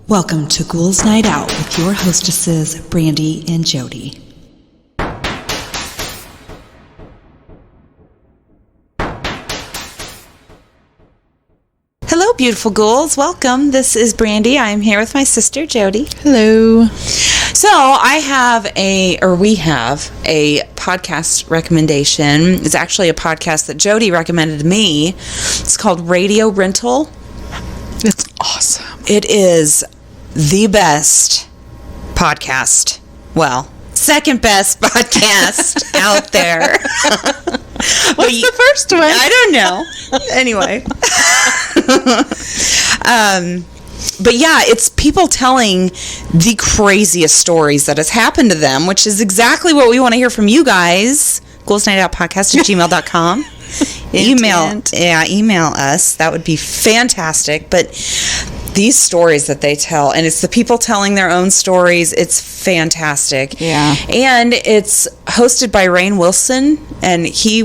Welcome to Ghouls Night Out with your hostesses, Brandy and Jody. Hello, beautiful ghouls. Welcome. This is Brandy. I'm here with my sister, Jody. Hello. So we have a podcast recommendation. It's actually a podcast that Jody recommended to me. It's called Radio Rental. It's awesome. It is the best podcast. Well, second best podcast out there. What's the first one? I don't know. Anyway. But yeah, it's people telling the craziest stories that has happened to them, which is exactly what we want to hear from you guys. ghouls-night-out-podcast@gmail.com. Email us. That would be fantastic. But these stories that they tell, and it's the people telling their own stories, it's fantastic. Yeah. And it's hosted by Rainn Wilson, and he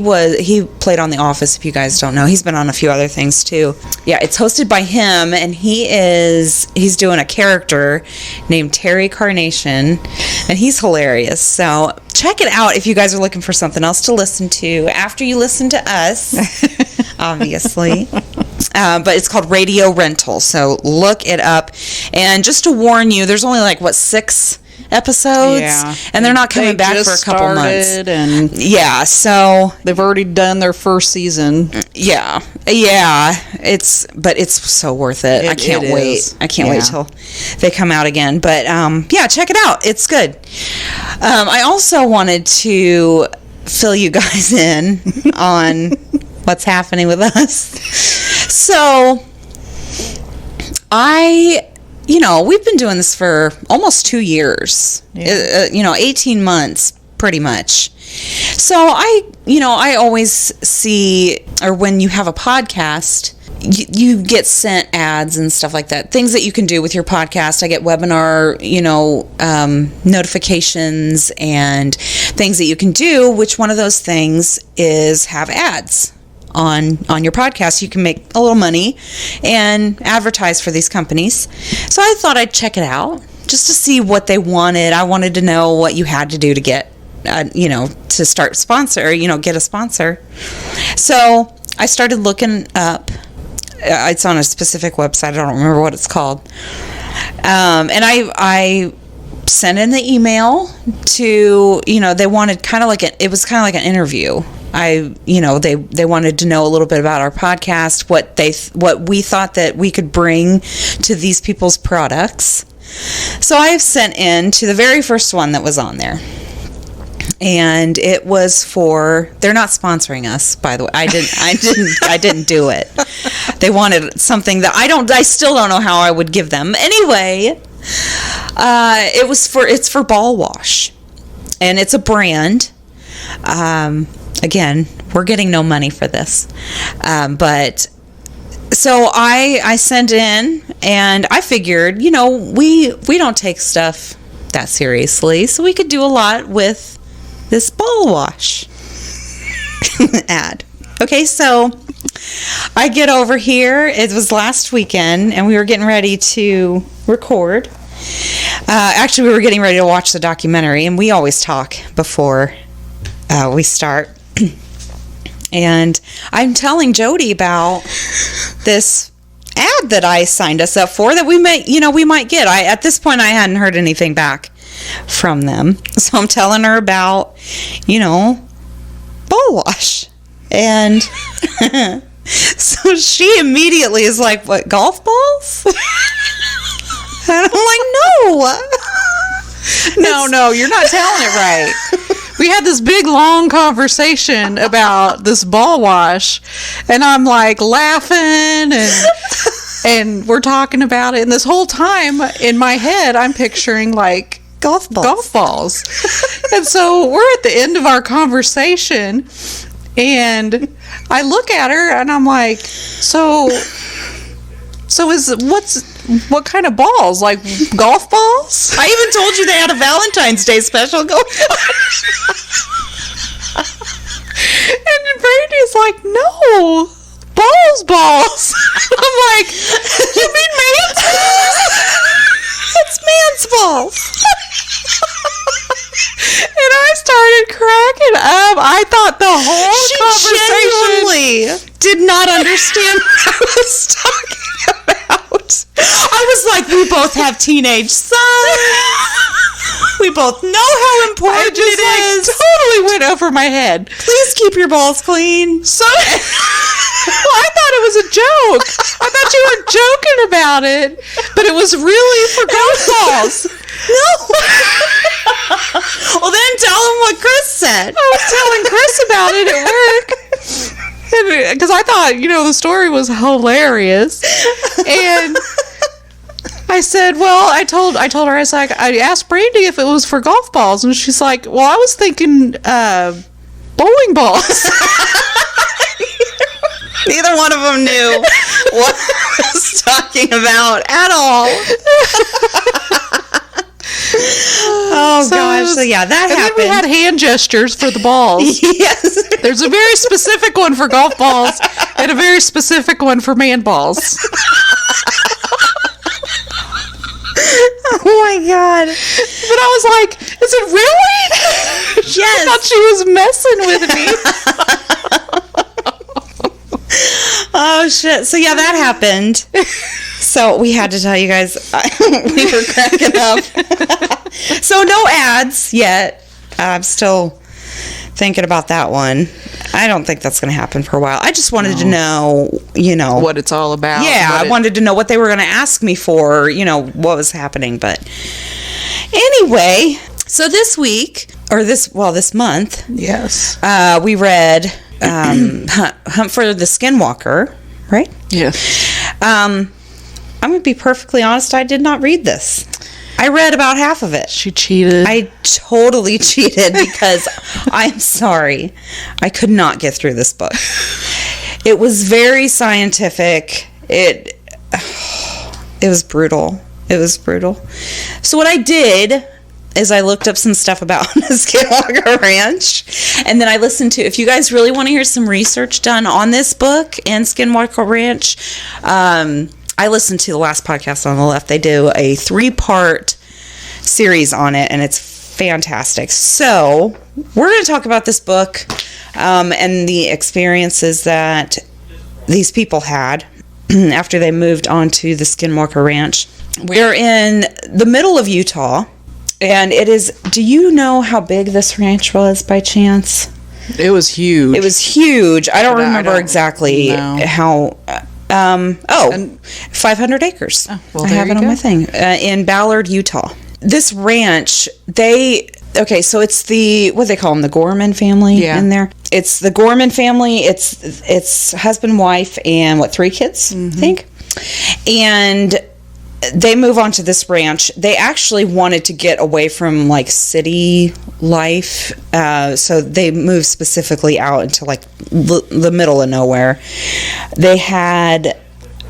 played on The Office, if you guys don't know. He's been on a few other things too. Yeah, it's hosted by him, and he's doing a character named Terry Carnation, and he's hilarious. So check it out if you guys are looking for something else to listen to after you listen to us, obviously. But it's called Radio Rental, so look it up. And just to warn you, there's only 6 episods, yeah, and they're not coming back for a couple months. And yeah, so they've already done their first season. Yeah, it's so worth it. I can't wait. I can't wait till they come out again. But yeah, check it out. It's good. I also wanted to fill you guys in on what's happening with us. So, we've been doing this for almost 2 years, 18 months, pretty much. So I always see, or when you have a podcast, you get sent ads and stuff like that, things that you can do with your podcast. I get webinar, notifications and things that you can do, which one of those things is have ads on your podcast. You can make a little money and advertise for these companies. So I thought I'd check it out just to see what they wanted. I wanted to know what you had to do to get, to start sponsor, get a sponsor. So I started looking up. It's on a specific website. I don't remember what it's called. And I sent in the email to, they wanted it was kind of like an interview. They wanted to know a little bit about our podcast, what we thought that we could bring to these people's products. So I have sent in to the very first one that was on there. And it was they're not sponsoring us, by the way. I didn't do it. They wanted something that I still don't know how I would give them. Anyway, it's for Ball Wash, and it's a brand. Again, we're getting no money for this. But so I sent in, and I figured, we don't take stuff that seriously, so we could do a lot with this Ball Wash ad. Okay, so I get over here. It was last weekend, and we were getting ready to record. Actually, we were getting ready to watch the documentary, and we always talk before we start. And I'm telling Jody about this ad that I signed us up for that we might get. At this point, I hadn't heard anything back from them. So I'm telling her about, Ball Wash. And so she immediately is like, what, golf balls? And I'm like, no. No, you're not telling it right. We had this big, long conversation about this Ball Wash, and I'm like laughing, and we're talking about it. And this whole time in my head, I'm picturing golf balls. And so we're at the end of our conversation, and I look at her, and I'm like, so what kind of balls? Like golf balls? I even told you they had a Valentine's Day special going on. And Brady's like, no, balls. I'm like, you mean me? was talking about. I was like, we both have teenage sons. We both know how important it is. Totally went over my head. Please keep your balls clean. So, well, I thought it was a joke. I thought you were joking about it, but it was really for golf balls. No. Well, then tell him what Chris said. I was telling Chris about it at work. Because I thought, the story was hilarious. And I said, well, I told her, I was like, I asked Brandy if it was for golf balls. And she's like, well, I was thinking bowling balls. Neither one of them knew what I was talking about at all. Oh, gosh. So, yeah, that happened. And then we had hand gestures for the balls. Yes. There's a very specific one for golf balls and a very specific one for man balls. Oh, my God. But I was like, is it really? Yes. I thought she was messing with me. Oh, shit. So, yeah, that happened. So, we had to tell you guys. We were cracking up. So, no ads yet. I'm still thinking about that one. I don't think that's going to happen for a while. I just wanted to know, what it's all about. Yeah, I wanted to know what they were going to ask me for, what was happening. But anyway, so this month, yes, we read Hunt for the Skinwalker, right? Yes. I'm going to be perfectly honest. I did not read this. I read about half of it. She cheated. I totally cheated because I'm sorry. I could not get through this book. It was very scientific. It was brutal. It was brutal. So what I did is I looked up some stuff about the Skinwalker Ranch, and then I listened to, if you guys really want to hear some research done on this book and Skinwalker Ranch, I listened to the last podcast on the left. They do a 3-part series on it, and it's fantastic. So we're going to talk about this book and the experiences that these people had after they moved on to the Skinwalker Ranch. We're in the middle of Utah, and it is, do you know how big this ranch was by chance? It was huge. It was huge. I don't remember exactly how... 500 acres. Oh, well, I have it on my thing. In Ballard, Utah. This ranch, so it's what they call them, the Gorman family in there. It's the Gorman family. It's husband, wife, and 3 kids, I think. And they move on to this ranch. They actually wanted to get away from city life, so they moved specifically out into the middle of nowhere. They had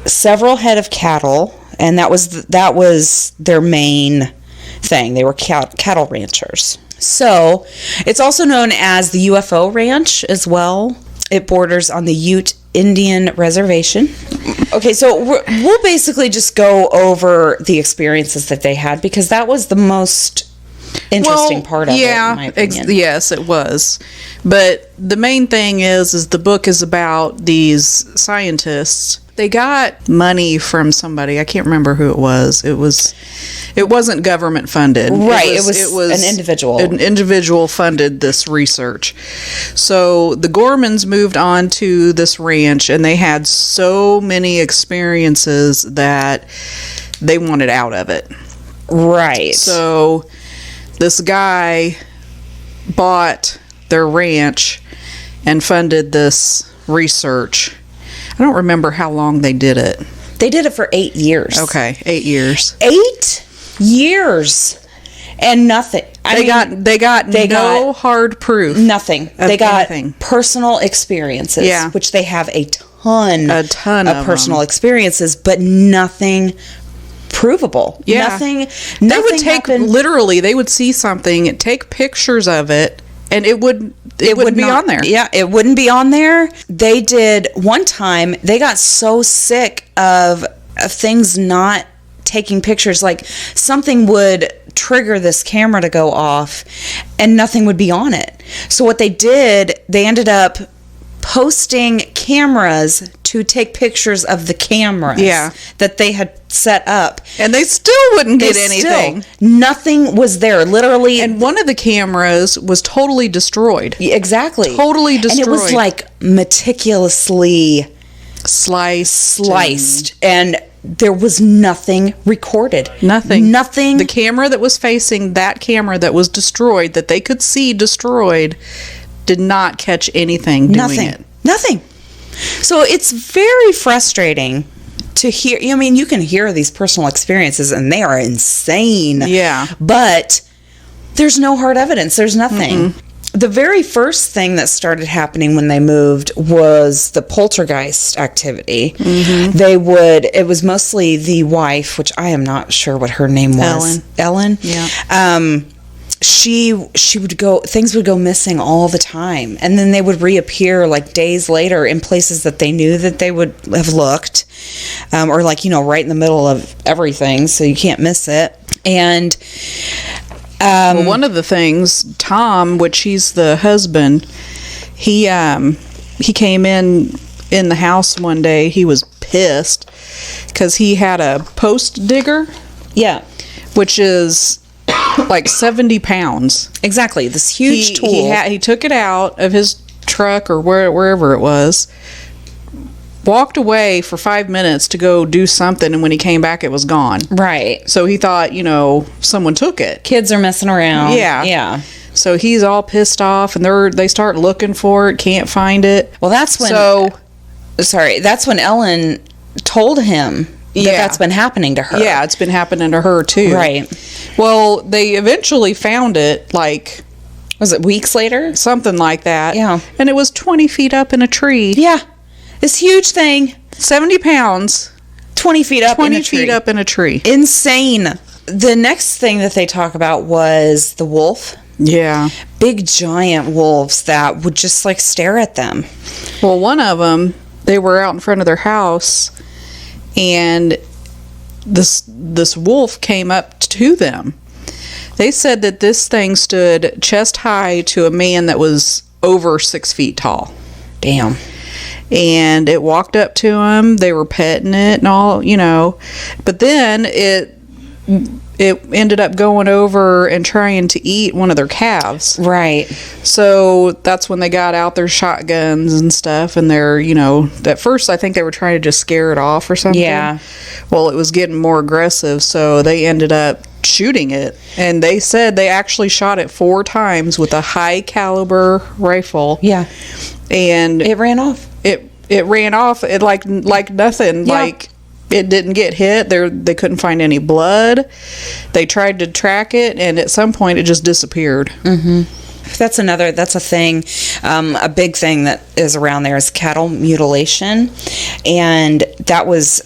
several head of cattle, and that was their main thing. They were cattle ranchers. So it's also known as the UFO Ranch as well. It borders on the Ute Indian Reservation. Okay, so we'll basically just go over the experiences that they had, because that was the most interesting part of it, in my opinion. Yes, it was. But the main thing is the book is about these scientists. They got money from somebody. I can't remember who it was. It wasn't government funded. Right. It was an individual. An individual funded this research. So the Gormans moved on to this ranch, and they had so many experiences that they wanted out of it. Right. So this guy bought their ranch and funded this research. I don't remember how long they did it. They did it for 8 years. Okay, 8 years. 8 years. And nothing. They got no hard proof. Nothing. They got personal experiences, which they have a ton of personal experiences, but nothing provable. Yeah. Nothing they would take happened. Literally, they would see something, take pictures of it, and it wouldn't be on there. Yeah, it wouldn't be on there. They did one time. They got so sick of things not taking pictures. Like something would trigger this camera to go off, and nothing would be on it. So what they did, they ended up posting cameras to take pictures of the cameras Yeah. that they had set up. And they still wouldn't get anything. Nothing was there. Literally. And one of the cameras was totally destroyed. Exactly. Totally destroyed. And it was like meticulously sliced. And there was nothing recorded. Nothing. Nothing. The camera that was facing that camera that was destroyed, that they could see destroyed, did not catch anything doing it. Nothing. So it's very frustrating to hear. I mean, you can hear these personal experiences and they are insane. Yeah. But there's no hard evidence. There's nothing. The very first thing that started happening when they moved was the poltergeist activity. It was mostly the wife, which I am not sure what her name was. Ellen? Yeah. She would go, things would go missing all the time. And then they would reappear like days later in places that they knew that they would have looked. Or like, right in the middle of everything, so you can't miss it. And well, one of the things, Tom, which he's the husband, he came in the house one day. He was pissed because he had a post digger. Yeah. Which is like 70 pounds. Exactly. This huge tool. He took it out of his truck or wherever it was, walked away for 5 minutes to go do something, and when he came back it was gone. Right. So he thought, someone took it. Kids are messing around. Yeah. So he's all pissed off, and they start looking for it, can't find it. Well, that's when that's when Ellen told him that's been happening to her. Yeah, it's been happening to her too. Right. Well, they eventually found it, like, was it weeks later? Something like that. Yeah. And it was 20 feet up in a tree. Yeah. This huge thing. 70 pounds. 20 feet up in a tree. 20 feet up in a tree. Insane. The next thing that they talk about was the wolf. Yeah. Big giant wolves that would just like stare at them. Well, one of them, they were out in front of their house, and this wolf came up to them. They said that this thing stood chest high to a man that was over 6 feet tall. Damn. And it walked up to him. They were petting it and all, But then it ended up going over and trying to eat one of their calves. Right. So that's when they got out their shotguns and stuff. And they're, at first I think they were trying to just scare it off or something. Yeah. Well, it was getting more aggressive. So they ended up shooting it. And they said they actually shot it 4 times with a high caliber rifle. Yeah. And it ran off. It ran off. It like nothing. Yeah. Like it didn't get hit. They couldn't find any blood. They tried to track it, and at some point it just disappeared. That's a thing. A big thing that is around there is cattle mutilation, and that was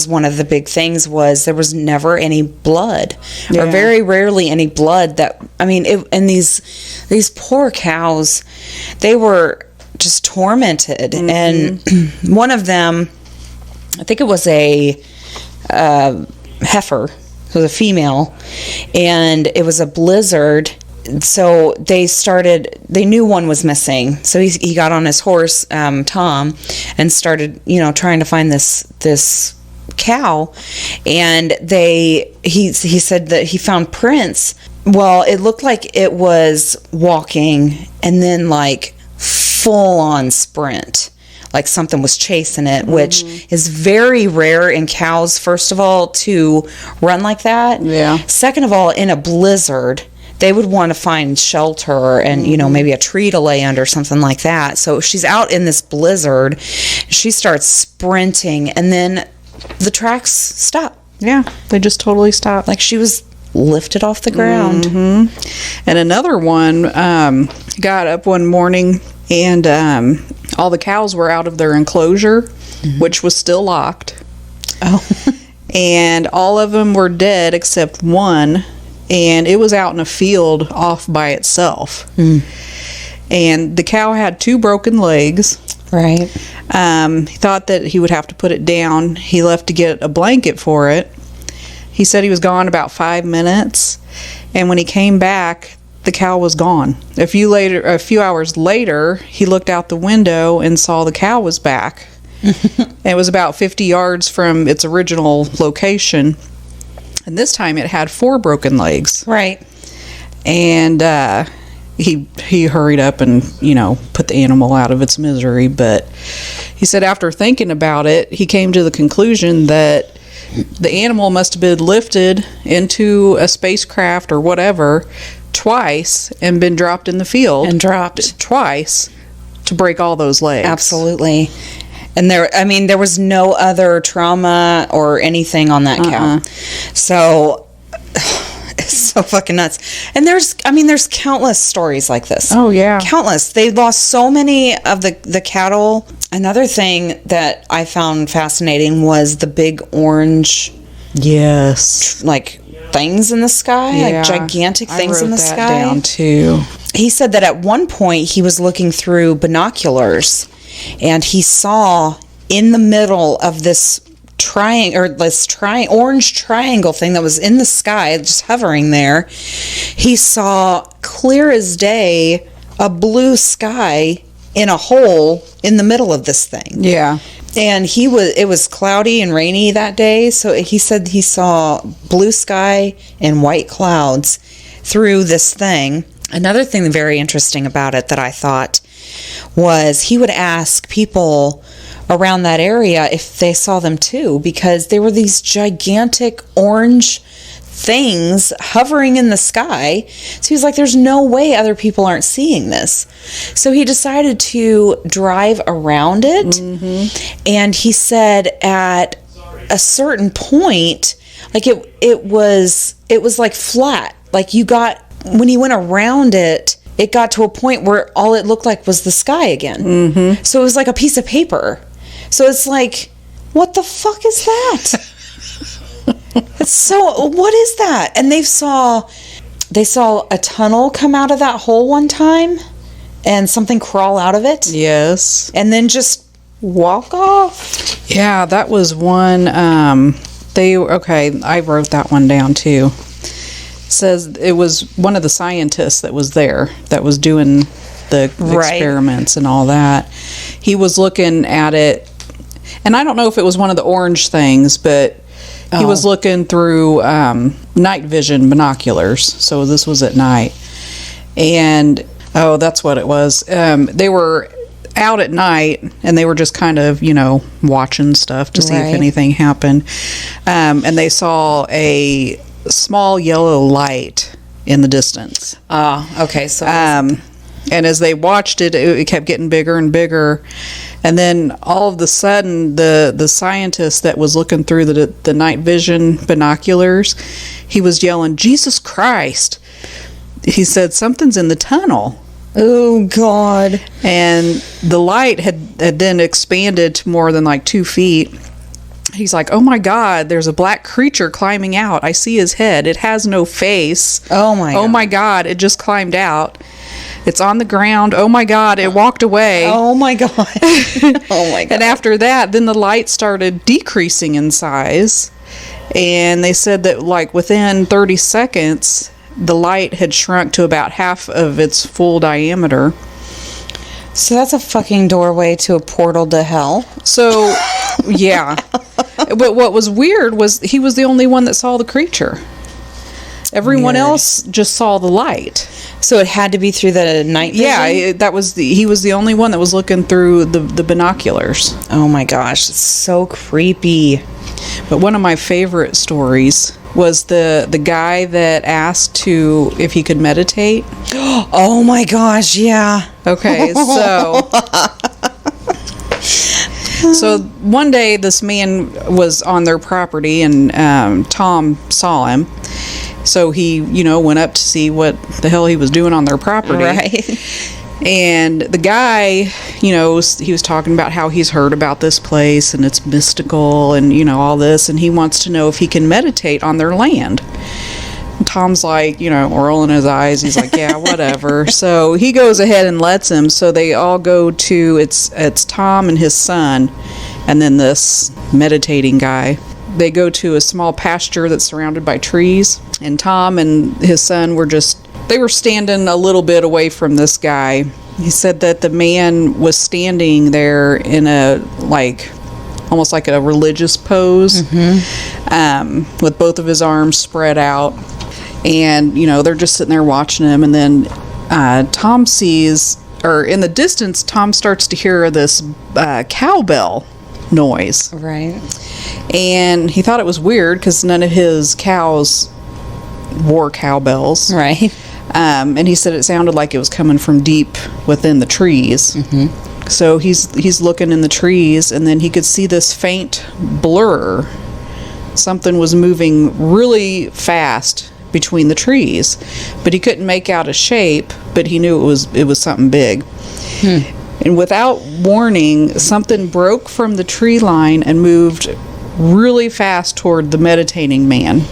one of the big things. Was there was never any blood, or very rarely any blood. And these poor cows, they were just tormented. And one of them, I think it was a heifer, it was a female, and it was a blizzard. So they knew one was missing. So he got on his horse, Tom, and started, trying to find this cow. And he said that he found prints. Well, it looked like it was walking and then like full on sprint, like something was chasing it, which is very rare in cows, first of all, to run like that. Yeah. Second of all, in a blizzard, they would want to find shelter and, maybe a tree to lay under, something like that. So she's out in this blizzard, she starts sprinting, and then the tracks stop. Yeah, they just totally stopped. Like she was lifted off the ground. And another one got up one morning, and all the cows were out of their enclosure, which was still locked. Oh. And all of them were dead except one, and it was out in a field off by itself. And the cow had 2 broken legs. Right. He thought that he would have to put it down. He left to get a blanket for it. He said he was gone about 5 minutes, and when he came back, the cow was gone. A few hours later, he looked out the window and saw the cow was back. And it was about 50 yards from its original location. And this time it had 4 broken legs. Right. And he hurried up and, put the animal out of its misery. But he said after thinking about it, he came to the conclusion that the animal must have been lifted into a spacecraft or whatever twice and been dropped in the field. And dropped. Twice to break all those legs. Absolutely. And there was no other trauma or anything on that cow. So, it's so fucking nuts. And there's countless stories like this. Oh, yeah. Countless. They lost so many of the cattle. Another thing that I found fascinating was the big orange... Yes. Like, things in the sky. Yeah, like, gigantic things in the sky. I wrote that down, too. He said that at one point he was looking through binoculars and he saw in the middle of this orange triangle thing that was in the sky, just hovering there, he saw clear as day a blue sky in a hole in the middle of this thing. Yeah. And it was cloudy and rainy that day, so he said he saw blue sky and white clouds through this thing. Another thing very interesting about it that I thought was he would ask people around that area if they saw them too, because there were these gigantic orange things hovering in the sky. So he was like, there's no way other people aren't seeing this. So he decided to drive around it. Mm-hmm. And he said at a certain point, like it was like flat. Like when he went around it, it got to a point where all it looked like was the sky again. Mm-hmm. So it was like a piece of paper. So it's like, what the fuck is that? It's so, what is that? And they saw a tunnel come out of that hole one time and something crawl out of it. Yes. And then just walk off. Yeah, that was one, I wrote that one down too. It says it was one of the scientists that was there that was doing the experiments and all that. He was looking at it, and I don't know if it was one of the orange things, but he was looking through night vision binoculars. So this was at night. And, that's what it was. They were out at night, and they were just kind of, watching stuff to see if anything happened. And they saw a small yellow light in the distance. Okay. So and as they watched it, it kept getting bigger and bigger. And then all of a sudden, the scientist that was looking through the night vision binoculars, he was yelling, "Jesus Christ!" He said, "Something's in the tunnel." Oh, God. And the light had then expanded to more than like 2 feet. He's like, "Oh my God, there's a black creature climbing out. I see his head. It has no face. Oh my God. Oh my God, it just climbed out. It's on the ground. Oh my God, it walked away." Oh my God. Oh my God. And after that, then the light started decreasing in size. And they said that like within 30 seconds, the light had shrunk to about half of its full diameter. So that's a fucking doorway to a portal to hell. So, yeah. But what was weird was he was the only one that saw the creature. Everyone else just saw the light. So it had to be through the night vision? Yeah, he was the only one that was looking through the binoculars. Oh my gosh, it's so creepy. But one of my favorite stories was the guy that asked if he could meditate. Oh my gosh, yeah. Okay, so one day this man was on their property and Tom saw him. So he, went up to see what the hell he was doing on their property. Right. And the guy, he was talking about how he's heard about this place and it's mystical and, all this. And he wants to know if he can meditate on their land. And Tom's like, rolling his eyes. He's like, yeah, whatever. So he goes ahead and lets him. So they all go to, it's Tom and his son and then this meditating guy. They go to a small pasture that's surrounded by trees, and Tom and his son they were standing a little bit away from this guy. He said that the man was standing there in a almost like a religious pose, with both of his arms spread out. And, you know, they're just sitting there watching him. And then Tom sees, or in the distance, Tom starts to hear this cowbell noise. Right. And he thought it was weird because none of his cows wore cowbells. Right. And he said it sounded like it was coming from deep within the trees. Mm-hmm. So he's looking in the trees, and then he could see this faint blur. Something was moving really fast between the trees, but he couldn't make out a shape, but he knew it was something big. And without warning, something broke from the tree line and moved really fast toward the meditating man.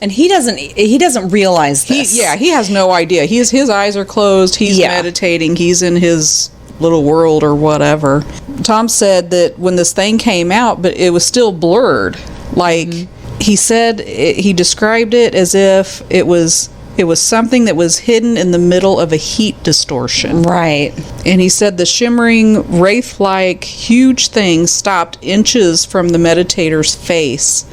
And he doesn't realize this. He has no idea. His eyes are closed. He's meditating. He's in his little world or whatever. Tom said that when this thing came out, but it was still blurred. Like, he said, he described it as if it was something that was hidden in the middle of a heat distortion. Right. And he said the shimmering, wraith-like, huge thing stopped inches from the meditator's face.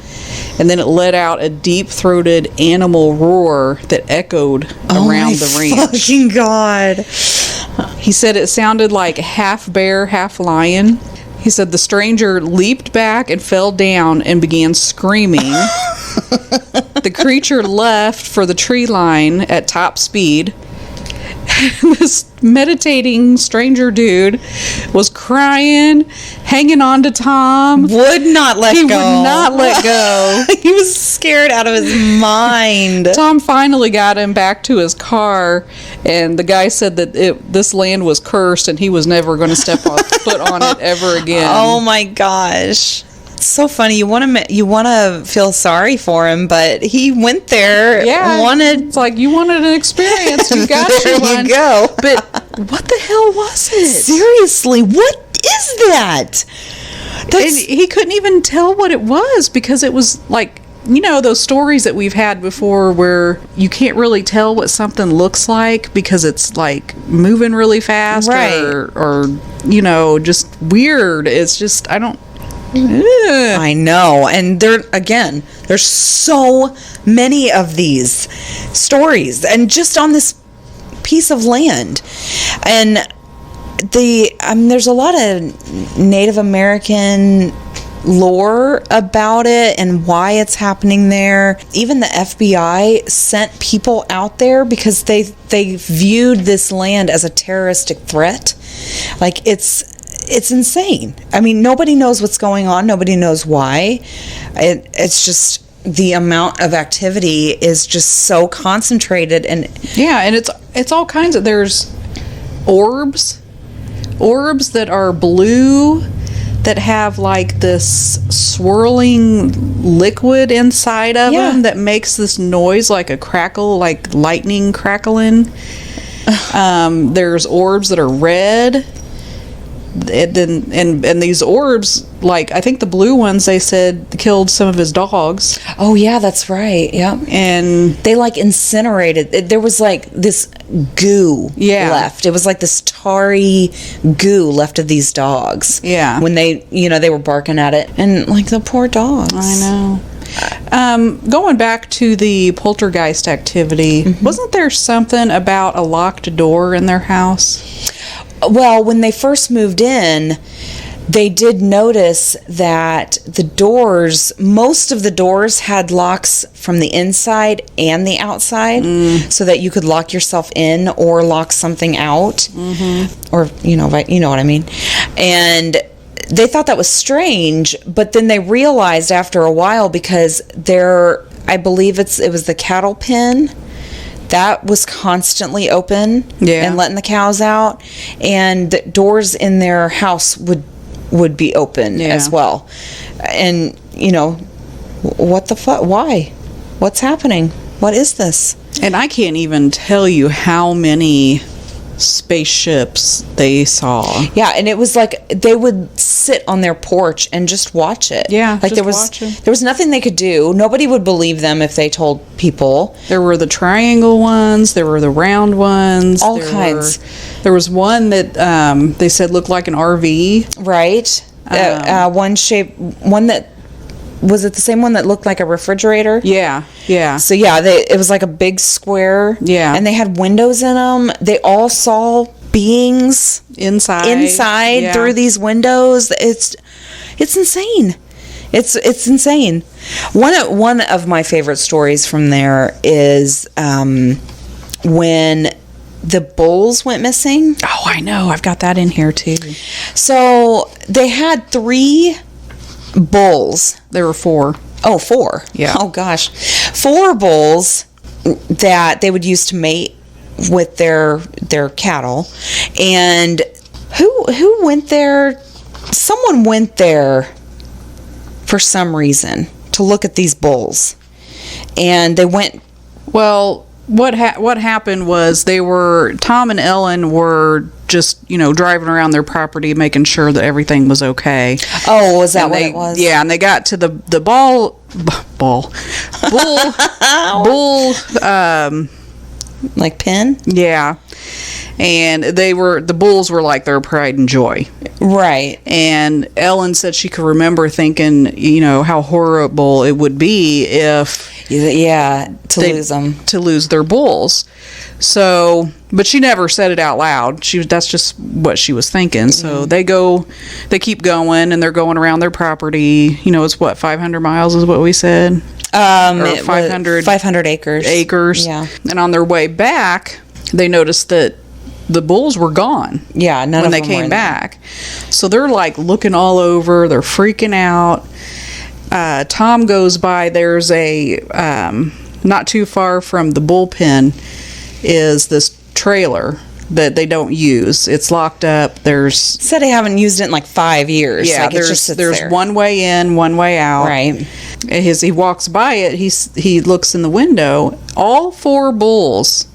And then it let out a deep-throated animal roar that echoed around the ranch. Oh, my fucking God. He said it sounded like half bear, half lion. He said the stranger leaped back and fell down and began screaming. The creature left for the tree line at top speed. This meditating stranger dude was crying, hanging on to Tom. Would not let go. He would not let go. He was scared out of his mind. Tom finally got him back to his car, and the guy said that this land was cursed and he was never going to step foot on it ever again. Oh my gosh. It's so funny. You want to feel sorry for him, but he went there. Yeah, it's like you wanted an experience. You got there one. You go. But what the hell was it? Seriously, what is that? And he couldn't even tell what it was because it was like, you know, those stories that we've had before where you can't really tell what something looks like because it's like moving really fast, right? Or you know, just weird. It's just I know. And there's so many of these stories, and just on this piece of land. And there's a lot of Native American lore about it and why it's happening there. Even the FBI sent people out there because they viewed this land as a terroristic threat. Like, it's insane. I mean, nobody knows what's going on. Nobody knows why. It's just the amount of activity is just so concentrated. And it's all kinds of, there's orbs that are blue that have like this swirling liquid inside of them that makes this noise like a crackle, like lightning crackling. There's orbs that are red. And these orbs, like, I think the blue ones, they said killed some of his dogs. Oh yeah, that's right. Yep. And they like incinerated. There was like this goo left. It was like this tarry goo left of these dogs. Yeah. When they were barking at it, and like the poor dogs. I know. Going back to the poltergeist activity, wasn't there something about a locked door in their house? Well, when they first moved in, they did notice that most of the doors had locks from the inside and the outside, so that you could lock yourself in or lock something out, or you know what I mean. And they thought that was strange, but then they realized after a while, because I believe it was the cattle pen that was constantly open and letting the cows out, and the doors in their house would be open as well. And what the fuck? Why? What's happening? What is this? And I can't even tell you how many spaceships they saw. Yeah, and it was like they would sit on their porch and just watch it. Yeah, like there was nothing they could do. Nobody would believe them if they told people. There were the triangle ones, there were the round ones, all kinds. There was one that they said looked like an RV. Right. One that was it the same one that looked like a refrigerator? Yeah, yeah. So yeah, it was like a big square. Yeah. And they had windows in them. They all saw beings inside yeah. through these windows. It's insane. It's insane. One of my favorite stories from there is when the bulls went missing. Oh, I know. I've got that in here too. So they had 3 bulls. There were 4. Oh, 4. Yeah. Oh gosh, 4 bulls that they would use to mate with their cattle. And who went there? Someone went there for some reason to look at these bulls, and they went. Well, what happened was Tom and Ellen were just driving around their property making sure that everything was okay. Oh, was that what it was? Yeah, and they got to the bull like pen. Yeah, and the bulls were like their pride and joy. Right. And Ellen said she could remember thinking, how horrible it would be if to lose their bulls. So, but she never said it out loud. That's just what she was thinking. So they keep going, and they're going around their property. It's 500 miles is what we said. 500 acres. Yeah. And on their way back, they noticed that the bulls were gone. Yeah, none when of them they came back. So they're like looking all over. They're freaking out. Tom goes by. There's a not too far from the bullpen is this trailer that they don't use. It's locked up. Said they haven't used it in like 5 years. Yeah, like there's there. One way in, one way out. Right. As he walks by it, he looks in the window. All 4 bulls.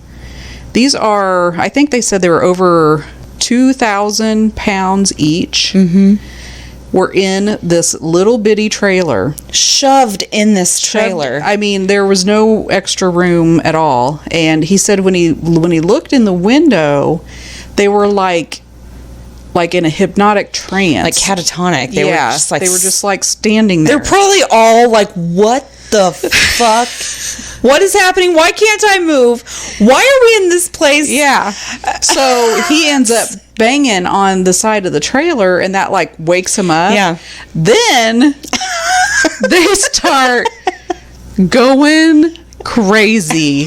These are, I think they said they were over 2,000 pounds each. Mm-hmm. Were in this little bitty trailer. Shoved in this trailer. I mean, there was no extra room at all. And he said when he looked in the window, they were like in a hypnotic trance. Like catatonic. They were just like standing there. They're probably all like, what the fuck? What is happening? Why can't I move? Why are we in this place? Yeah. So he ends up banging on the side of the trailer, and that like wakes him up. Yeah. Then they start going crazy.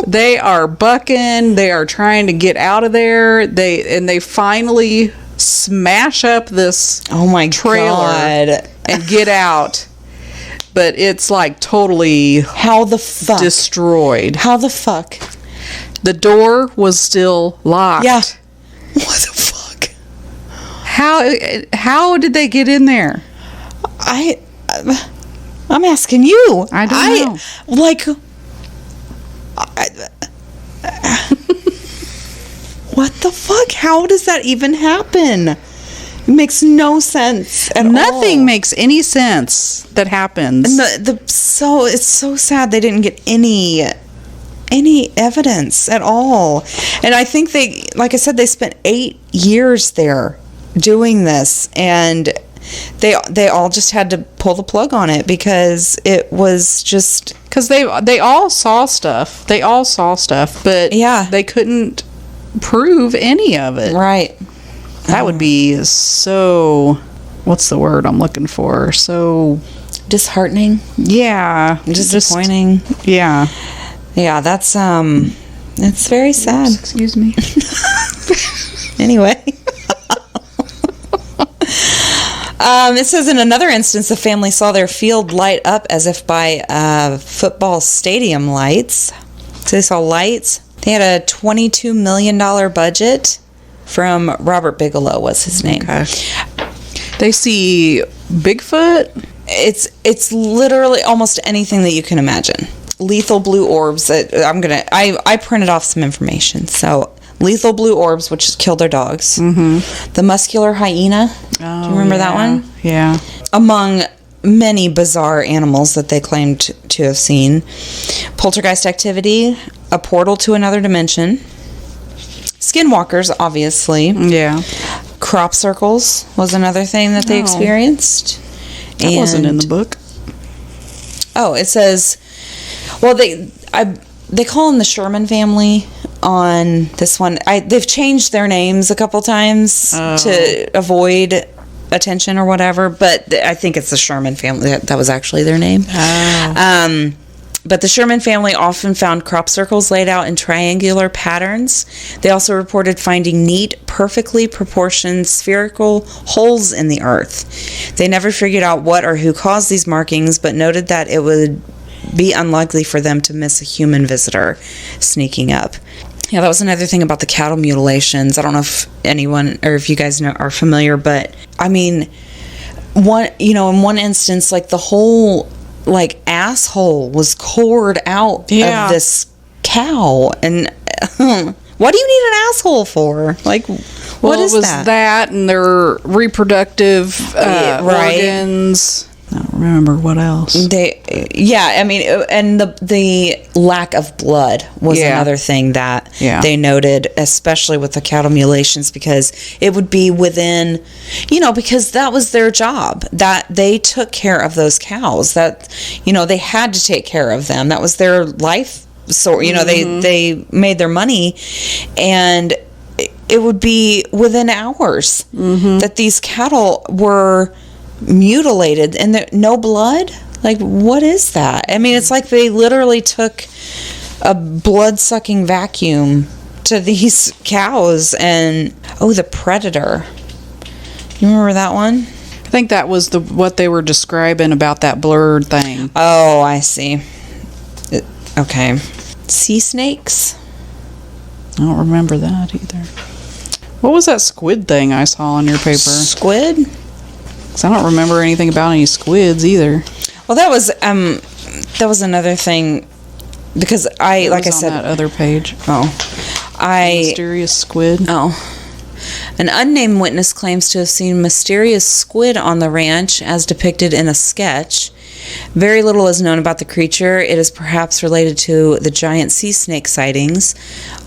They are bucking. They are trying to get out of there. They finally smash up this trailer God. and get out. But it's like totally how the fuck destroyed. How the fuck? The door was still locked. Yeah. What the fuck? How did they get in there? I'm asking you. I don't know. What the fuck? How does that even happen? It makes no sense at all. Nothing makes any sense that happens. And it's so sad they didn't get any evidence at all. And I think like I said, they spent 8 years there doing this, and they all just had to pull the plug on it because it was just because they all saw stuff. But yeah, they couldn't prove any of it. Right. That would be so, what's the word I'm looking for? So disheartening. Yeah. Disappointing. Yeah. Yeah, that's it's very sad. Oops, excuse me. Anyway. It says in another instance, a family saw their field light up as if by football stadium lights. So they saw lights. They had a $22 million budget. From Robert Bigelow was his name. Okay. They see Bigfoot. It's literally almost anything that you can imagine. Lethal blue orbs. I printed off some information. So lethal blue orbs, which killed their dogs. Mm-hmm. The muscular hyena. Do you remember that one? Yeah. Among many bizarre animals that they claimed to have seen. Poltergeist activity, a portal to another dimension. Skinwalkers, obviously. Yeah. Crop circles was another thing that they experienced. That wasn't in the book. Oh, it says, well, they call them the Sherman family on this one. They've changed their names a couple times to avoid attention or whatever, but I think it's the Sherman family. That was actually their name. But the Sherman family often found crop circles laid out in triangular patterns. They also reported finding neat, perfectly proportioned spherical holes in the earth. They never figured out what or who caused these markings, but noted that it would be unlikely for them to miss a human visitor sneaking up. Yeah, that was another thing about the cattle mutilations. I don't know if anyone or if you guys are familiar, but I mean, in one instance, like the whole asshole was cored out of this cow, and what do you need an asshole for? Like, what is that? That and their reproductive organs. I don't remember what else. And the lack of blood was another thing that they noted, especially with the cattle mutilations, because it would be within, because that was their job, that they took care of those cows, that, they had to take care of them. That was their life. So, they made their money, and it would be within hours that these cattle were mutilated and no blood. Like, what is that? I mean, it's like they literally took a blood-sucking vacuum to these cows. And the Predator, you remember that one? I think that was what they were describing about that blurred thing. Oh, I see. Okay. Sea snakes? I don't remember that either. What was that squid thing I saw on your paper? Squid? Because I don't remember anything about any squids either. Well, that was another thing, because I said, on that other page. Mysterious squid. An unnamed witness claims to have seen mysterious squid on the ranch as depicted in a sketch. Very little is known about the creature. It is perhaps related to the giant sea snake sightings,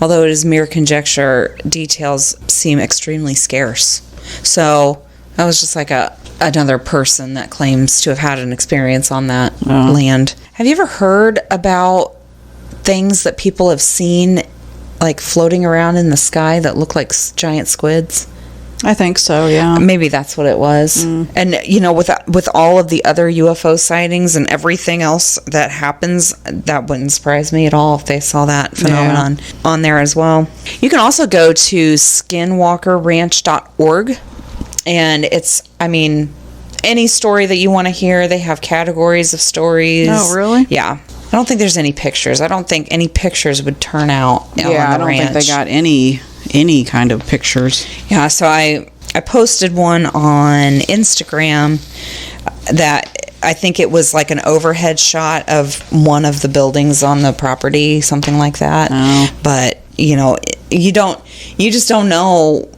although it is mere conjecture. Details seem extremely scarce. So that was just like another person that claims to have had an experience on that land. Have you ever heard about things that people have seen, like floating around in the sky, that look like giant squids? I think so, yeah. Maybe that's what it was. And, with all of the other UFO sightings and everything else that happens, that wouldn't surprise me at all if they saw that phenomenon on there as well. You can also go to skinwalkerranch.org. And it's, any story that you want to hear, they have categories of stories. Oh, really? Yeah. I don't think there's any pictures. I don't think any pictures would turn out on the ranch. I don't think they got any kind of pictures. Yeah, so I posted one on Instagram that I think it was like an overhead shot of one of the buildings on the property, something like that. Oh. But, you just don't know.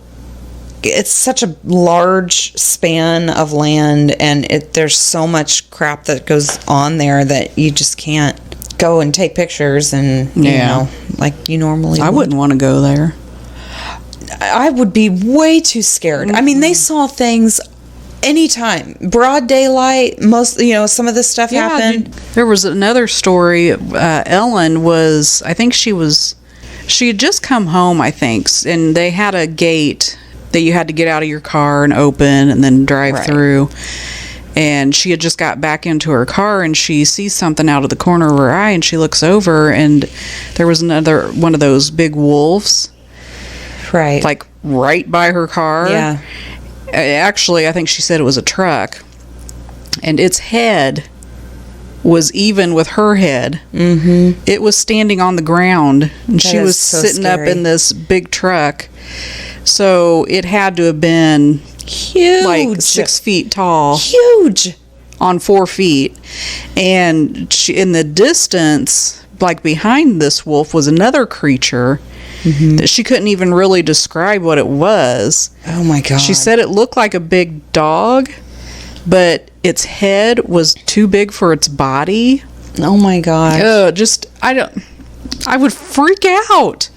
It's such a large span of land, and there's so much crap that goes on there that you just can't go and take pictures and, like you normally would. I wouldn't want to go there. I would be way too scared. They saw things anytime. Broad daylight, some of this stuff happened. There was another story. Ellen was, I think she had just come home, I think, and they had a gate that you had to get out of your car and open and then drive through. And she had just got back into her car, and she sees something out of the corner of her eye, and she looks over, and there was another one of those big wolves. Right. Like right by her car. Yeah. Actually, I think she said it was a truck. And its head was even with her head. Mm-hmm. It was standing on the ground, and she was sitting up in this big truck. So it had to have been huge, like 6 feet tall, huge, on 4 feet. And in the distance, like behind this wolf, was another creature that she couldn't even really describe what it was. Oh my God! She said it looked like a big dog, but its head was too big for its body. Oh my God! I would freak out.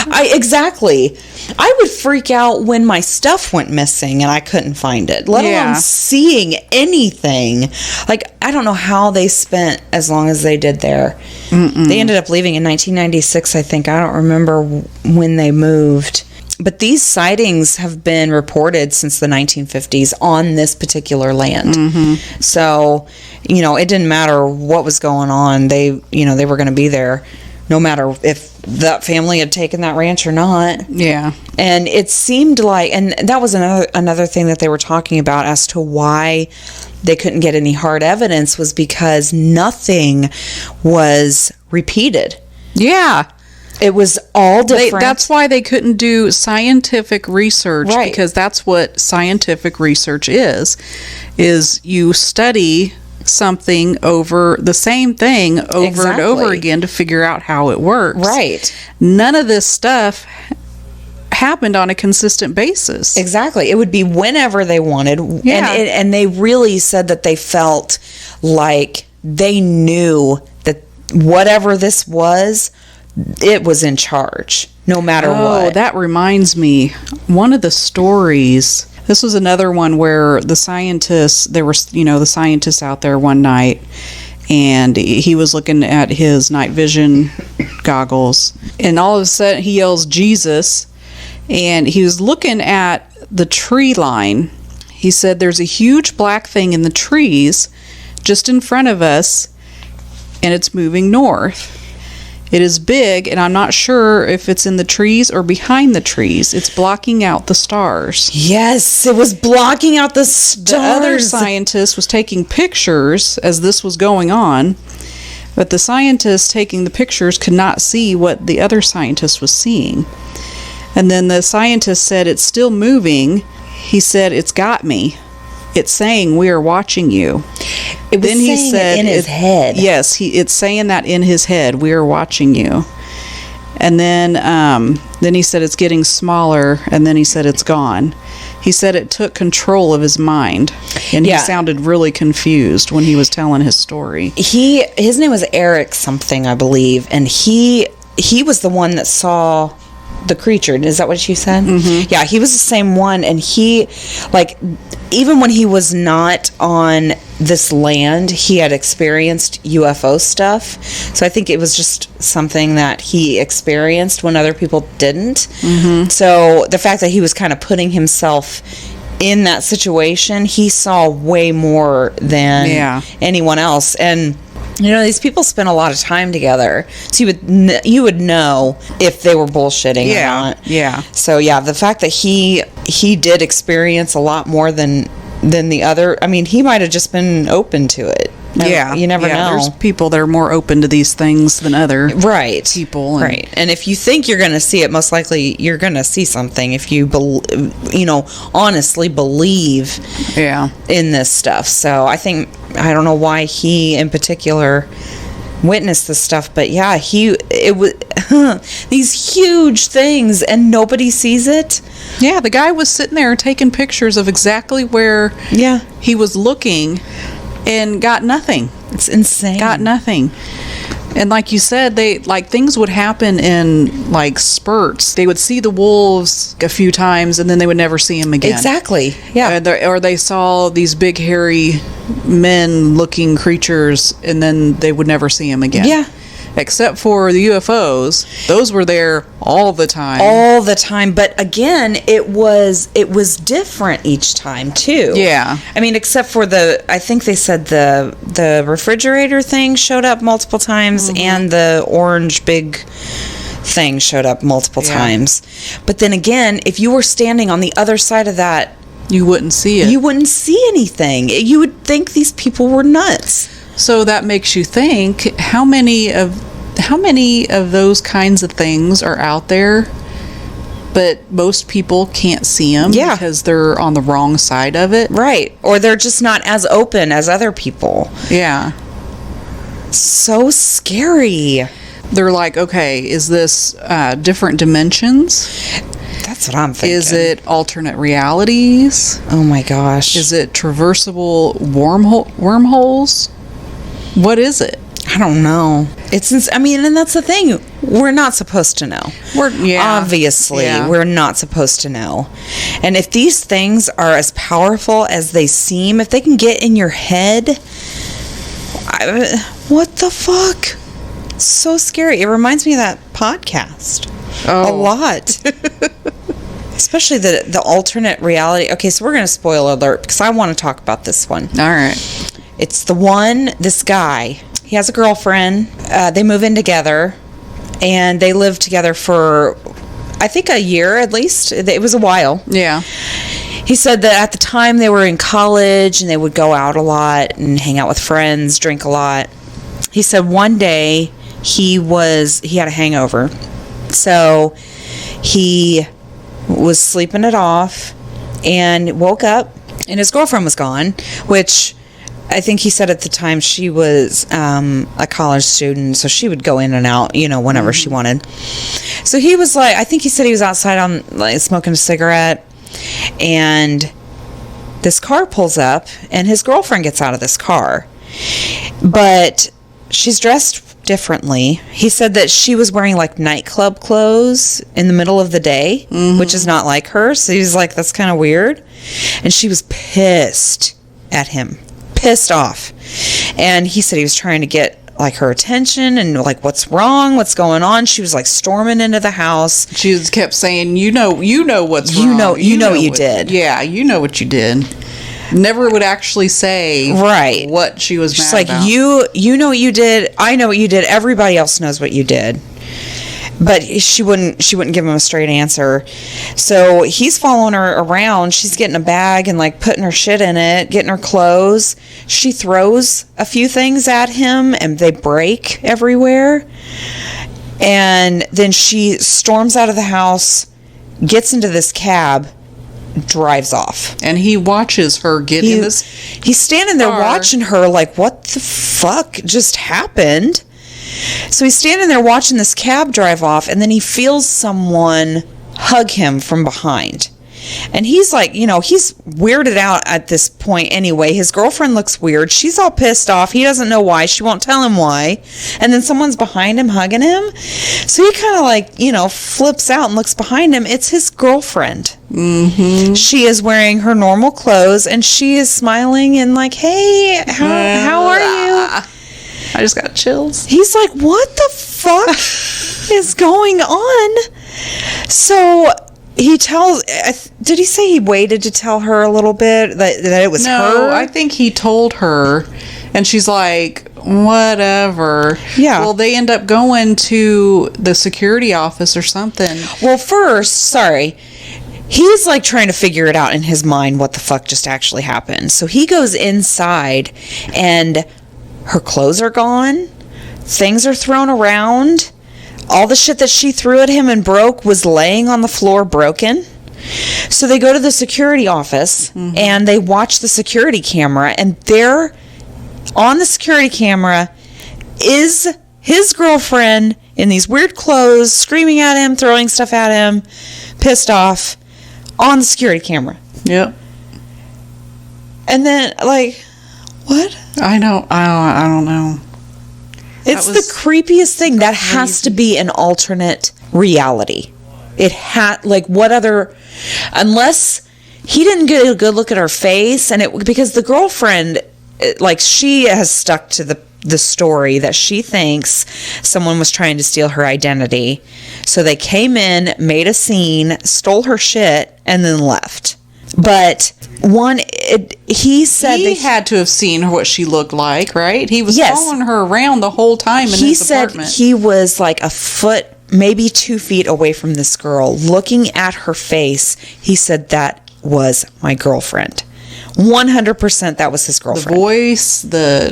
Exactly. I would freak out when my stuff went missing and I couldn't find it, let alone seeing anything. Like, I don't know how they spent as long as they did there. They ended up leaving in 1996, I think. I don't remember when they moved. But these sightings have been reported since the 1950s on this particular land. So, it didn't matter what was going on. They were going to be there no matter if that family had taken that ranch or not. Yeah. And it seemed like, and that was another thing that they were talking about as to why they couldn't get any hard evidence, was because nothing was repeated. Yeah. It was all different. That's why they couldn't do scientific research, because that's what scientific research is you study something over the same thing over and over again to figure out how it works. Right. None of this stuff happened on a consistent basis. Exactly. It would be whenever they wanted. Yeah. And they really said that they felt like they knew that whatever this was, it was in charge, no matter what. Oh, that reminds me. One of the stories, this was another one where the scientists out there one night, and he was looking at his night vision goggles, and all of a sudden he yells, "Jesus," and he was looking at the tree line. He said, "There's a huge black thing in the trees just in front of us, and it's moving north. It is big, and I'm not sure if it's in the trees or behind the trees. It's blocking out the stars." Yes, it was blocking out the stars. The other scientist was taking pictures as this was going on, but the scientist taking the pictures could not see what the other scientist was seeing. And then the scientist said, "It's still moving." He said, "It's got me. It's saying we are watching you." It was saying it in his head. Yes, it's saying that in his head. We are watching you. And then he said it's getting smaller, and then he said it's gone. He said it took control of his mind, and he sounded really confused when he was telling his story. His name was Eric something, I believe, and he was the one that saw the creature. Is that what you said? Mm-hmm. Yeah, he was the same one, and he, like, even when he was not on this land, he had experienced UFO stuff. So I think it was just something that he experienced when other people didn't. Mm-hmm. So the fact that he was kind of putting himself in that situation, he saw way more than anyone else. And these people spend a lot of time together, so you would know if they were bullshitting or not. Yeah. So the fact that he did experience a lot more than the other. I mean, he might have just been open to it. You never know. There's people that are more open to these things than other people. Right. And if you think you're going to see it, most likely you're going to see something if you honestly believe in this stuff. So I don't know why he in particular witnessed this stuff, but it was these huge things and nobody sees it. Yeah, the guy was sitting there taking pictures of exactly where he was looking and got nothing. It's insane. Got nothing. And like you said, things would happen in spurts. They would see the wolves a few times and then they would never see them again. Exactly. Yeah. Or they saw these big hairy men-looking creatures and then they would never see them again. Yeah. Except for the UFOs, those were there all the time. All the time, but again, it was different each time too. Yeah. I mean, except for I think they said the refrigerator thing showed up multiple times, and the orange big thing showed up multiple times. But then again, if you were standing on the other side of that, you wouldn't see it. You wouldn't see anything. You would think these people were nuts. So that makes you think, how many of those kinds of things are out there, but most people can't see them because they're on the wrong side of it? Right. Or they're just not as open as other people. Yeah. So scary. They're like, okay, is this different dimensions? That's what I'm thinking. Is it alternate realities? Oh my gosh. Is it traversable wormholes? What is it? I don't know. And that's the thing. we're not supposed to know. Obviously, we're not supposed to know. And if these things are as powerful as they seem, if they can get in your head, what the fuck? It's so scary. It reminds me of that podcast a lot. Especially the alternate reality. Okay, so we're going to spoil alert because I want to talk about this one. All right. It's the one, this guy, he has a girlfriend. They move in together, and they live together for, I think, a year at least. It was a while. Yeah. He said that at the time they were in college, and they would go out a lot and hang out with friends, drink a lot. He said one day he had a hangover. So he was sleeping it off and woke up, and his girlfriend was gone, which I think he said at the time she was a college student, so she would go in and out, whenever she wanted. So he was like, I think he said he was outside smoking a cigarette, and this car pulls up, and his girlfriend gets out of this car, but she's dressed differently. He said that she was wearing like nightclub clothes in the middle of the day, which is not like her. So he was like, that's kind of weird. And she was pissed at him, pissed off. And he said he was trying to get like her attention and like, what's wrong? What's going on? She was like storming into the house. She just kept saying, you know what's wrong. You know what you did. Yeah, you know what you did. Never would actually say what she was mad like, about. You know what you did. I know what you did. Everybody else knows what you did. But she wouldn't give him a straight answer. So he's following her around. She's getting a bag and like putting her shit in it, getting her clothes. She throws a few things at him and they break everywhere. And then she storms out of the house, gets into this cab, drives off. And he watches her get in this He's standing there watching her like, what the fuck just happened? So he's standing there watching this cab drive off, and then he feels someone hug him from behind. And he's like, he's weirded out at this point anyway. His girlfriend looks weird. She's all pissed off. He doesn't know why. She won't tell him why. And then someone's behind him hugging him. So he kind of like, flips out and looks behind him. It's his girlfriend. Mm-hmm. She is wearing her normal clothes, and she is smiling and like, hey, how are you? I just got chills. He's like, what the fuck is going on? So he tells, did he say he waited to tell her a little bit that it was her? No, I think he told her, and she's like, whatever. Yeah. Well, they end up going to the security office or something. Well, he's like trying to figure it out in his mind what the fuck just actually happened. So he goes inside, and her clothes are gone. Things are thrown around. All the shit that she threw at him and broke was laying on the floor broken. So they go to the security office, and they watch the security camera, and there on the security camera is his girlfriend in these weird clothes, screaming at him, throwing stuff at him, pissed off, on the security camera. Yep. And then, like, what? I don't know. It's the creepiest thing. That has to be an alternate reality. It had, like, what other, unless he didn't get a good look at her face, and because the girlfriend, like, she has stuck to the story that she thinks someone was trying to steal her identity. So they came in, made a scene, stole her shit, and then left. But he said he had to have seen her, what she looked like, right? He was following her around the whole time in his apartment. He said he was like a foot, maybe 2 feet away from this girl, looking at her face. He said that was my girlfriend. 100% that was his girlfriend. The voice,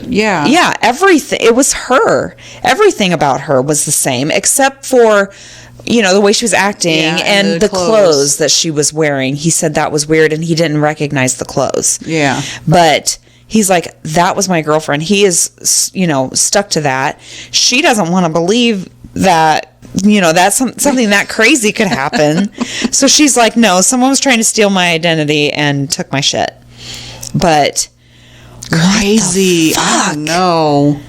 yeah, everything. It was her. Everything about her was the same, except for the way she was acting and the clothes that she was wearing. He said that was weird, and he didn't recognize the clothes. Yeah. But he's like, that was my girlfriend. He is, stuck to that. She doesn't want to believe that, that's something that crazy could happen. So she's like, no, someone was trying to steal my identity and took my shit. But crazy. I don't know.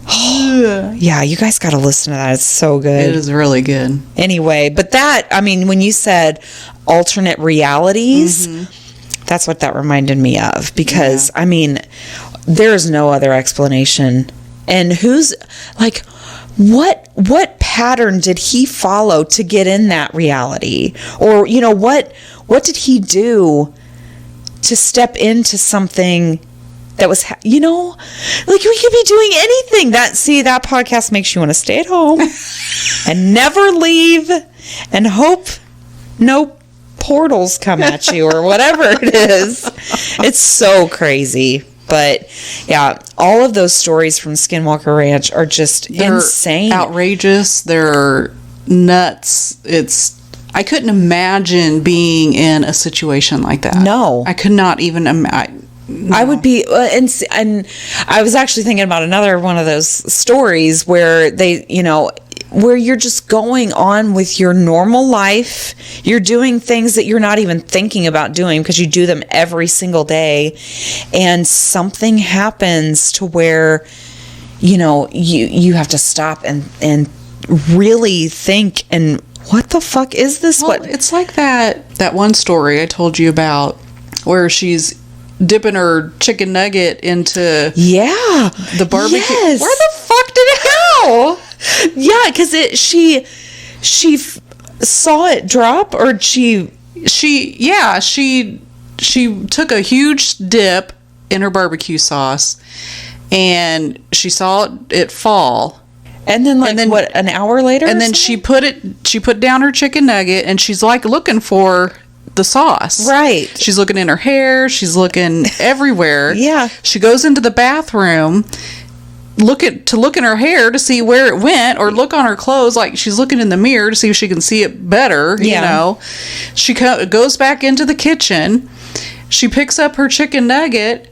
Yeah, you guys got to listen to that. It's so good. It is really good. Anyway, but that, I mean, when you said alternate realities, that's what that reminded me of. Because, I mean, there is no other explanation. And who's, like, what pattern did he follow to get in that reality? Or, you know, what did he do to step into something that was, you know, like, we could be doing anything. That podcast makes you want to stay at home and never leave and hope no portals come at you or whatever it is. It's so crazy. But yeah, all of those stories from Skinwalker Ranch are just insane. Outrageous. They're nuts. I couldn't imagine being in a situation like that. No. I could not even imagine. No. I would be, and I was actually thinking about another one of those stories where they, you know, where you're just going on with your normal life. You're doing things that you're not even thinking about doing because you do them every single day. And something happens to where, you know, you have to stop and really think, and what the fuck is this? Well, it's like that one story I told you about where she's dipping her chicken nugget into the barbecue. Yes. Where the fuck did it go? Yeah, because she saw it drop, or she took a huge dip in her barbecue sauce, and she saw it fall. And then, what, an hour later? And then she put down her chicken nugget, and she's like looking for the sauce. Right. She's looking in her hair. She's looking everywhere. Yeah. She goes into the bathroom, look in her hair to see where it went, or look on her clothes, like she's looking in the mirror to see if she can see it better. You know. She goes back into the kitchen. She picks up her chicken nugget,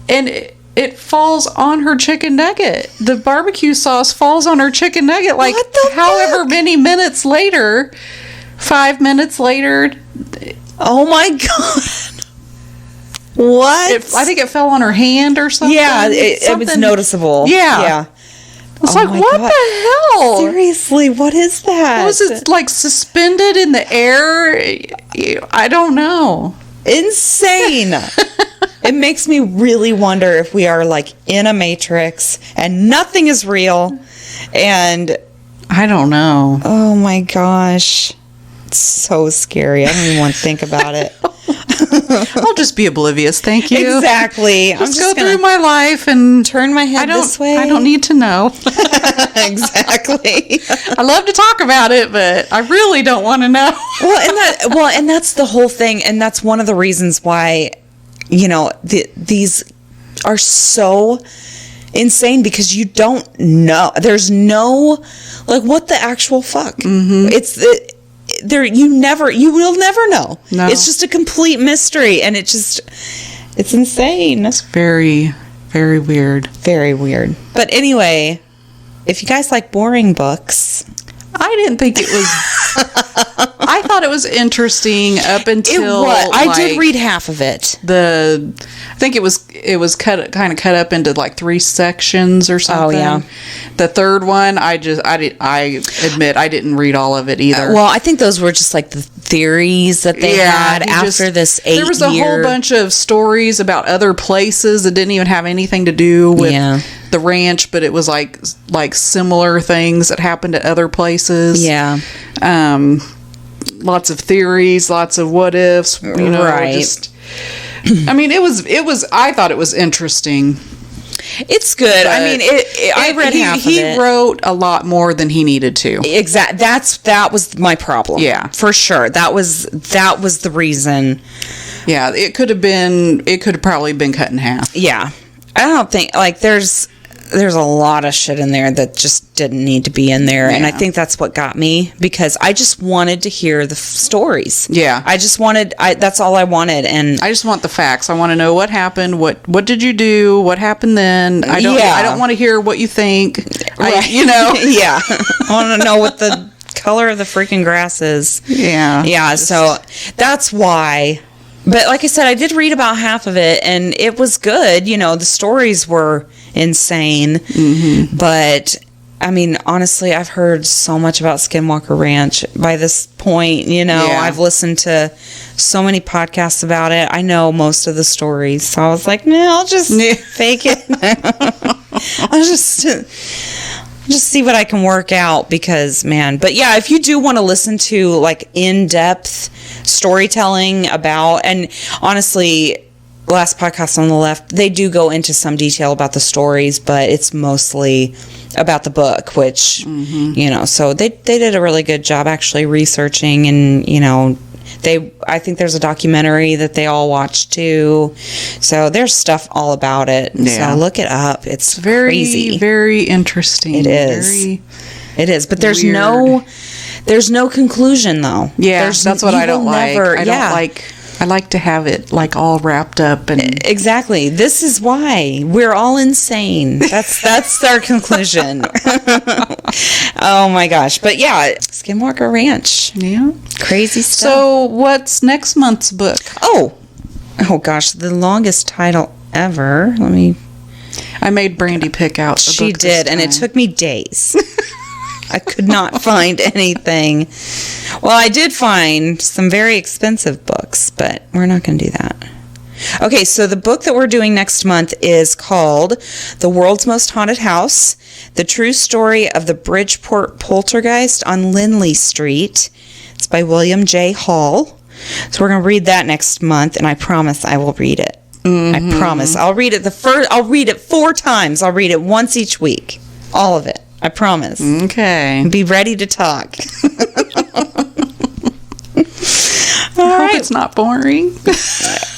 and it falls on her chicken nugget. The barbecue sauce falls on her chicken nugget. Like, however many minutes later, 5 minutes later. Oh my God. What? I think it fell on her hand or something. Yeah, it was noticeable. Yeah. It's like, what the hell? Seriously, what is that? Was it like suspended in the air? I don't know. Insane. It makes me really wonder if we are like in a matrix and nothing is real. And I don't know. Oh my gosh. It's so scary. I don't even want to think about it. I'll just be oblivious. Thank you. Exactly. Just go through my life and turn my head this way. I don't need to know. Exactly. I love to talk about it, but I really don't want to know. And that's the whole thing, and that's one of the reasons why, you know, these are so insane, because you don't know. There's no, like, what the actual fuck? Mm-hmm. You will never know. No. It's just a complete mystery, and it's insane. It's very, very weird. Very weird. But anyway, if you guys like boring books, I didn't think it was. I thought it was interesting up until I did read half of it. I think it was kind of cut up into like 3 sections or something. Oh yeah. The third one, I admit I didn't read all of it either. Well, I think those were just like the theories that they had after this 8 year. There was a whole bunch of stories about other places that didn't even have anything to do with the ranch, but it was like similar things that happened at other places. Yeah. Lots of theories, lots of what ifs, you know, right. I mean, it was I thought it was interesting. It's good. I mean, I read half of it. He wrote a lot more than he needed to. Exactly. That was my problem. Yeah. For sure. That was the reason. Yeah, it could have probably been cut in half. Yeah. I don't think, like, there's a lot of shit in there that just didn't need to be in there. Yeah. And I think that's what got me, because I just wanted to hear the stories. Yeah. That's all I wanted. And I just want the facts. I want to know what happened. What did you do? What happened then? I don't want to hear what you think. Right. Yeah. I want to know what the color of the freaking grass is. Yeah. Yeah. So that's why. But like I said, I did read about half of it, and it was good. You know, the stories were insane. But I mean, honestly, I've heard so much about Skinwalker Ranch by this point. You know, I've listened to so many podcasts about it. I know most of the stories. So I was like, no, I'll just fake it. I'll just see what I can work out because, man. But yeah, if you do want to listen to like in-depth storytelling about, and honestly, last podcast on the left, they do go into some detail about the stories, but it's mostly about the book, which, you know, so they did a really good job actually researching, and, you know, I think there's a documentary that they all watched too. So there's stuff all about it. Yeah. So look it up. It's very, crazy. Very interesting. It is. It is. But there's no conclusion though. Yeah. That's what I don't like. I like to have it like all wrapped up and exactly. This is why we're all insane. That's our conclusion. Oh my gosh. But yeah, Skinwalker Ranch. Yeah. Crazy stuff. So what's next month's book? Oh gosh, the longest title ever. I made Brandy pick out the She book did, and it took me days. I could not find anything. Well, I did find some very expensive books, but we're not going to do that. Okay, so the book that we're doing next month is called The World's Most Haunted House, The True Story of the Bridgeport Poltergeist on Lindley Street. It's by William J. Hall. So we're going to read that next month, and I promise I will read it. I promise. I'll read it I'll read it 4 times. I'll read it once each week. All of it. I promise. Okay. Be ready to talk. I hope it's not boring.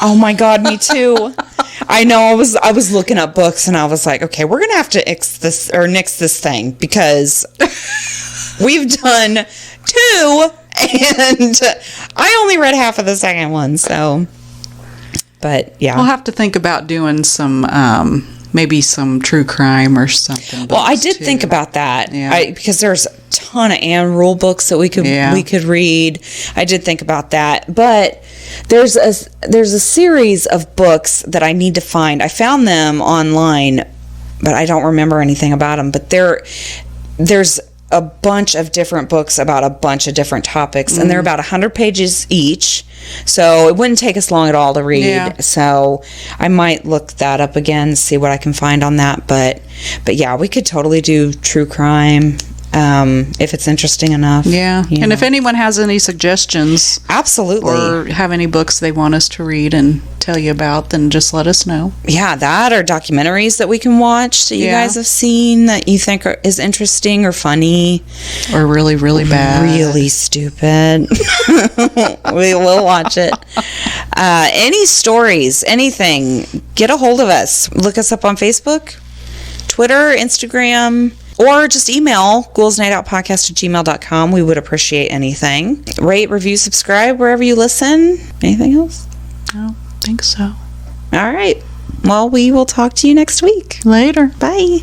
Oh my God, me too. I know. I was looking up books and I was like, okay, we're gonna have to nix this thing because we've done 2 and I only read half of the second one. So, but yeah, we'll have to think about doing some. Maybe some true crime or something. Well, I did think about that. Yeah. Because there's a ton of Anne Rule books that we could read. I did think about that. But there's a series of books that I need to find. I found them online, but I don't remember anything about them. But there's a bunch of different books about a bunch of different topics, and they're about 100 pages each. So it wouldn't take us long at all to read. Yeah. So I might look that up again, see what I can find on that. But yeah, we could totally do true crime if it's interesting enough. Yeah. And if anyone has any suggestions, absolutely, or have any books they want us to read and tell you about, then just let us know. Yeah, that or documentaries that we can watch that you guys have seen that you think is interesting or funny or really, really bad, really stupid. We will watch it. Any stories, anything, get a hold of us. Look us up on Facebook, Twitter, Instagram, or just email ghoulsnightoutpodcast@gmail.com. We would appreciate anything. Rate, review, subscribe wherever you listen. Anything else? I don't think so. All right. Well, we will talk to you next week. Later. Bye.